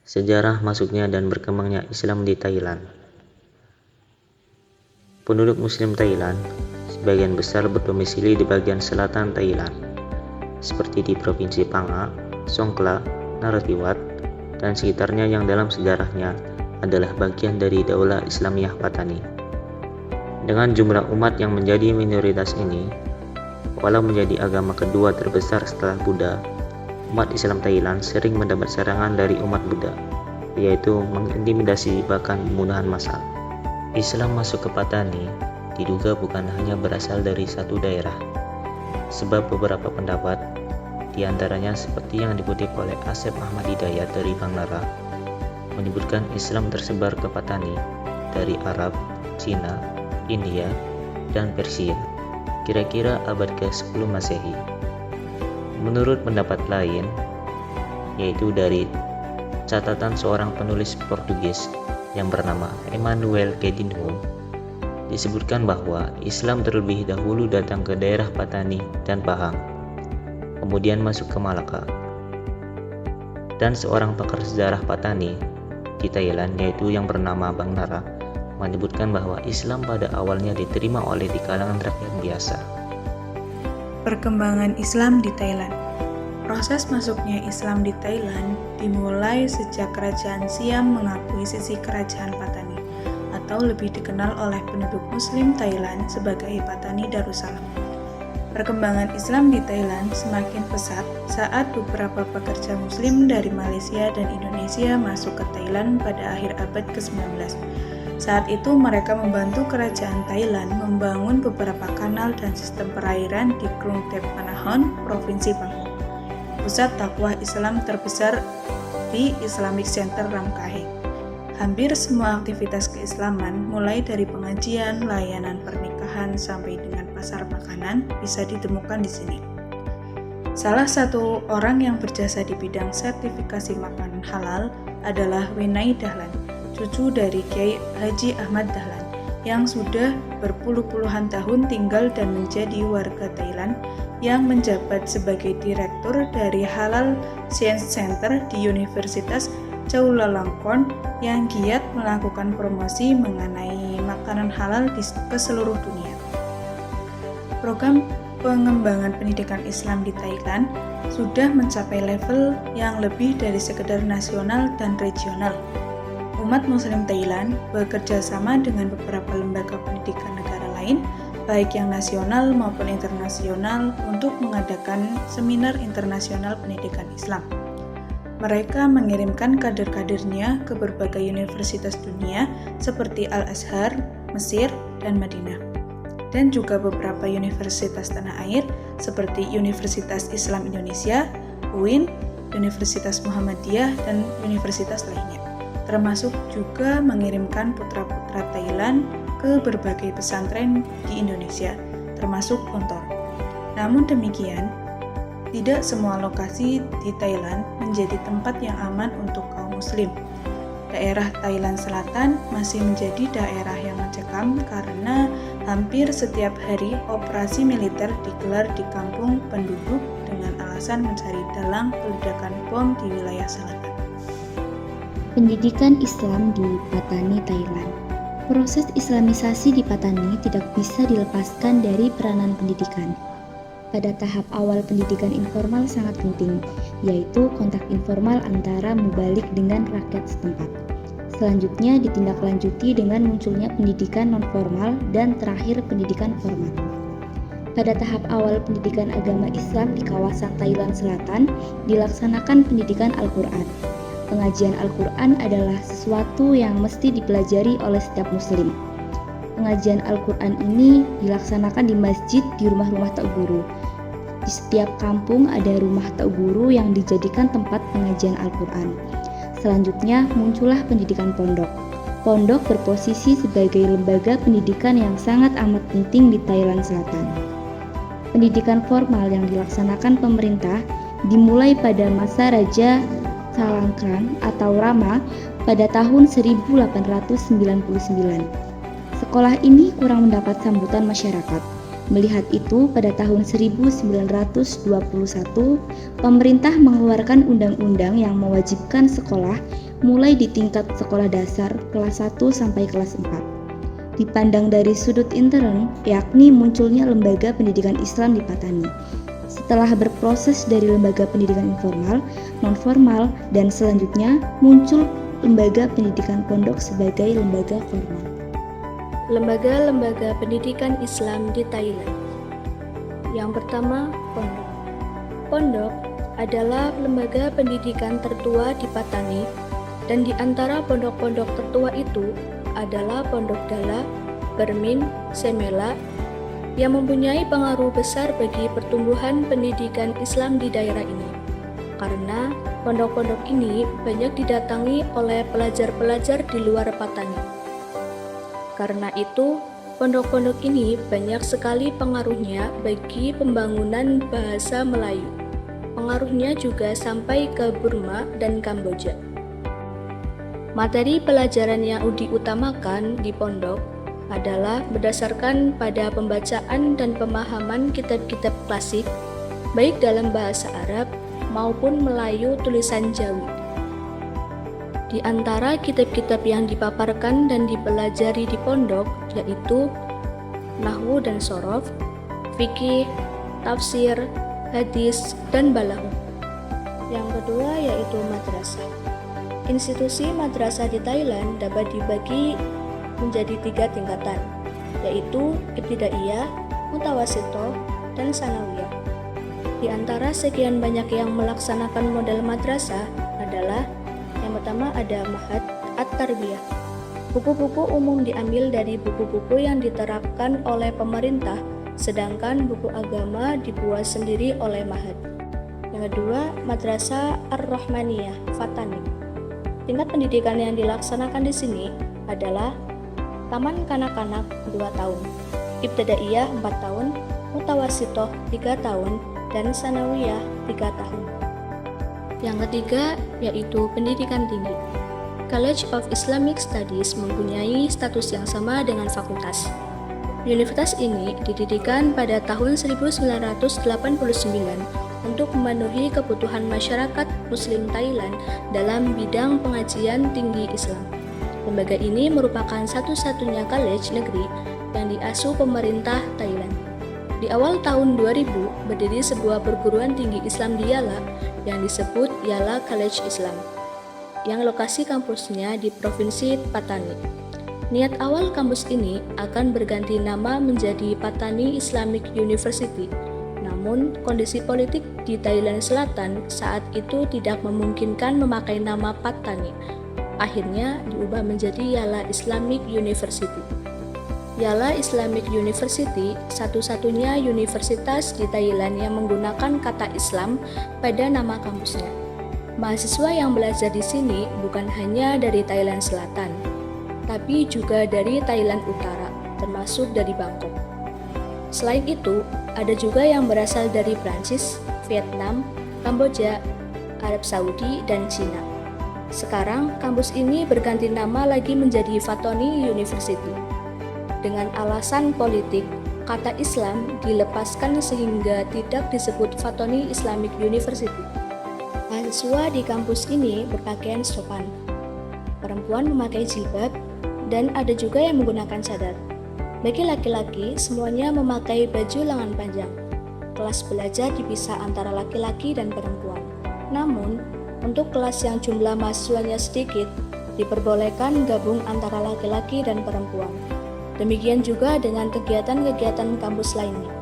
Sejarah masuknya dan berkembangnya Islam di Thailand. Penduduk Muslim Thailand sebagian besar berdomisili di bagian selatan Thailand, seperti di Provinsi Phang, Songkhla, Narathiwat, dan sekitarnya yang dalam sejarahnya adalah bagian dari Daulah Islamiyah Patani. Dengan jumlah umat yang menjadi minoritas ini, walau menjadi agama kedua terbesar setelah Buddha, umat Islam Thailand sering mendapat serangan dari umat Buddha, yaitu mengintimidasi bahkan pembunuhan massal. Islam masuk ke Patani diduga bukan hanya berasal dari satu daerah, sebab beberapa pendapat, diantaranya seperti yang dikutip oleh Asep Ahmad Hidayat dari Bangladesh, menyebutkan Islam tersebar ke Patani dari Arab, Cina, India, dan Persia, kira-kira abad ke-10 Masehi. Menurut pendapat lain, yaitu dari catatan seorang penulis Portugis yang bernama Emmanuel Coutinho, disebutkan bahwa Islam terlebih dahulu datang ke daerah Patani dan Pahang, kemudian masuk ke Malaka. Dan seorang pakar sejarah Patani di Thailand, yaitu yang bernama Bang Nara, menyebutkan bahwa Islam pada awalnya diterima oleh di kalangan rakyat biasa. Perkembangan Islam di Thailand. Proses masuknya Islam di Thailand dimulai sejak Kerajaan Siam mengakui sisi Kerajaan Patani, atau lebih dikenal oleh penduduk Muslim Thailand sebagai Patani Darussalam. Perkembangan Islam di Thailand semakin pesat saat beberapa pekerja Muslim dari Malaysia dan Indonesia masuk ke Thailand pada akhir abad ke-19. Saat itu mereka membantu kerajaan Thailand membangun beberapa kanal dan sistem perairan di Krungthep Manahon, Provinsi Bangkok. Pusat dakwah Islam terbesar di Islamic Center Ramkhaeng. Hampir semua aktivitas keislaman, mulai dari pengajian, layanan pernikahan, sampai dengan pasar makanan, bisa ditemukan di sini. Salah satu orang yang berjasa di bidang sertifikasi makanan halal adalah Winai Dahlan, cucu dari Kiai Haji Ahmad Dahlan, yang sudah berpuluh-puluhan tahun tinggal dan menjadi warga Thailand, yang menjabat sebagai direktur dari Halal Science Center di Universitas Chulalongkorn, yang giat melakukan promosi mengenai makanan halal ke seluruh dunia. Program pengembangan pendidikan Islam di Thailand sudah mencapai level yang lebih dari sekedar nasional dan regional. Umat Muslim Thailand bekerja sama dengan beberapa lembaga pendidikan negara lain, baik yang nasional maupun internasional, untuk mengadakan seminar internasional pendidikan Islam. Mereka mengirimkan kader-kadernya ke berbagai universitas dunia seperti Al-Azhar, Mesir, dan Madinah, dan juga beberapa universitas tanah air seperti Universitas Islam Indonesia, UIN, Universitas Muhammadiyah, dan universitas lainnya. Termasuk juga mengirimkan putra-putra Thailand ke berbagai pesantren di Indonesia, termasuk Ontor. Namun demikian, tidak semua lokasi di Thailand menjadi tempat yang aman untuk kaum Muslim. Daerah Thailand Selatan masih menjadi daerah yang mencekam karena hampir setiap hari operasi militer digelar di kampung penduduk dengan alasan mencari dalang peledakan bom di wilayah selatan. Pendidikan Islam di Patani, Thailand. Proses Islamisasi di Patani tidak bisa dilepaskan dari peranan pendidikan. Pada tahap awal pendidikan informal sangat penting, yaitu kontak informal antara mubalik dengan rakyat setempat. Selanjutnya ditindaklanjuti dengan munculnya pendidikan non-formal dan terakhir pendidikan formal. Pada tahap awal pendidikan agama Islam di kawasan Thailand Selatan, dilaksanakan pendidikan Al-Quran. Pengajian Al-Quran adalah sesuatu yang mesti dipelajari oleh setiap muslim. Pengajian Al-Quran ini dilaksanakan di masjid, di rumah-rumah tak guru. Di setiap kampung ada rumah tak guru yang dijadikan tempat pengajian Al-Quran. Selanjutnya muncullah pendidikan pondok. Pondok berposisi sebagai lembaga pendidikan yang sangat amat penting di Thailand Selatan. Pendidikan formal yang dilaksanakan pemerintah dimulai pada masa Raja Salangkrang atau Rama pada tahun 1899. Sekolah ini kurang mendapat sambutan masyarakat. Melihat itu, pada tahun 1921, pemerintah mengeluarkan undang-undang yang mewajibkan sekolah mulai di tingkat sekolah dasar kelas 1 sampai kelas 4. Dipandang dari sudut intern, yakni munculnya lembaga pendidikan Islam di Patani. Setelah berproses dari lembaga pendidikan informal, non-formal, dan selanjutnya muncul lembaga pendidikan pondok sebagai lembaga formal. Lembaga-lembaga pendidikan Islam di Thailand. Yang pertama, pondok. Pondok adalah lembaga pendidikan tertua di Patani, dan di antara pondok-pondok tertua itu adalah Pondok Dala, Bermin, Semela, yang mempunyai pengaruh besar bagi pertumbuhan pendidikan Islam di daerah ini. Karena pondok-pondok ini banyak didatangi oleh pelajar-pelajar di luar Patani. Karena itu, pondok-pondok ini banyak sekali pengaruhnya bagi pembangunan bahasa Melayu. Pengaruhnya juga sampai ke Burma dan Kamboja. Materi pelajaran yang diutamakan di pondok adalah berdasarkan pada pembacaan dan pemahaman kitab-kitab klasik, baik dalam bahasa Arab maupun Melayu tulisan Jawi. Di antara kitab-kitab yang dipaparkan dan dipelajari di pondok yaitu Nahwu dan Shorof, Fikih, Tafsir, Hadis, dan Balahu. Yang kedua yaitu madrasah. Institusi madrasah di Thailand dapat dibagi menjadi 3 tingkatan, yaitu Ibtidaiyah, Mutawasito, dan Sanawiyah. Di antara sekian banyak yang melaksanakan model madrasah adalah yang pertama ada Ma'had At-Tarbiyah. Buku-buku umum diambil dari buku-buku yang diterapkan oleh pemerintah, sedangkan buku agama dibuat sendiri oleh Ma'had. Yang kedua, Madrasah Ar-Rahmaniyah, Fatani. Tingkat pendidikan yang dilaksanakan di sini adalah Taman Kanak-kanak 2 tahun, Ibtidaiyah 4 tahun, Mutawasitoh 3 tahun, dan Sanawiyah 3 tahun. Yang ketiga yaitu pendidikan tinggi. College of Islamic Studies mempunyai status yang sama dengan fakultas. Universitas ini didirikan pada tahun 1989 untuk memenuhi kebutuhan masyarakat Muslim Thailand dalam bidang pengajian tinggi Islam. Lembaga ini merupakan satu-satunya college negeri yang diasuh pemerintah Thailand. Di awal tahun 2000, berdiri sebuah perguruan tinggi Islam di Yala yang disebut Yala College Islam, yang lokasi kampusnya di Provinsi Patani. Niat awal kampus ini akan berganti nama menjadi Patani Islamic University, namun kondisi politik di Thailand Selatan saat itu tidak memungkinkan memakai nama Patani. Akhirnya diubah menjadi Yala Islamic University. Yala Islamic University satu-satunya universitas di Thailand yang menggunakan kata Islam pada nama kampusnya. Mahasiswa yang belajar di sini bukan hanya dari Thailand Selatan, tapi juga dari Thailand Utara, termasuk dari Bangkok. Selain itu, ada juga yang berasal dari Prancis, Vietnam, Kamboja, Arab Saudi, dan Cina. Sekarang, kampus ini berganti nama lagi menjadi Fatani University. Dengan alasan politik, kata Islam dilepaskan sehingga tidak disebut Fatani Islamic University. Mahasiswa di kampus ini berpakaian sopan. Perempuan memakai jilbab dan ada juga yang menggunakan cadar. Bagi laki-laki, semuanya memakai baju lengan panjang. Kelas belajar dipisah antara laki-laki dan perempuan. Namun, untuk kelas yang jumlah mahasiswanya sedikit, diperbolehkan gabung antara laki-laki dan perempuan. Demikian juga dengan kegiatan-kegiatan kampus lainnya.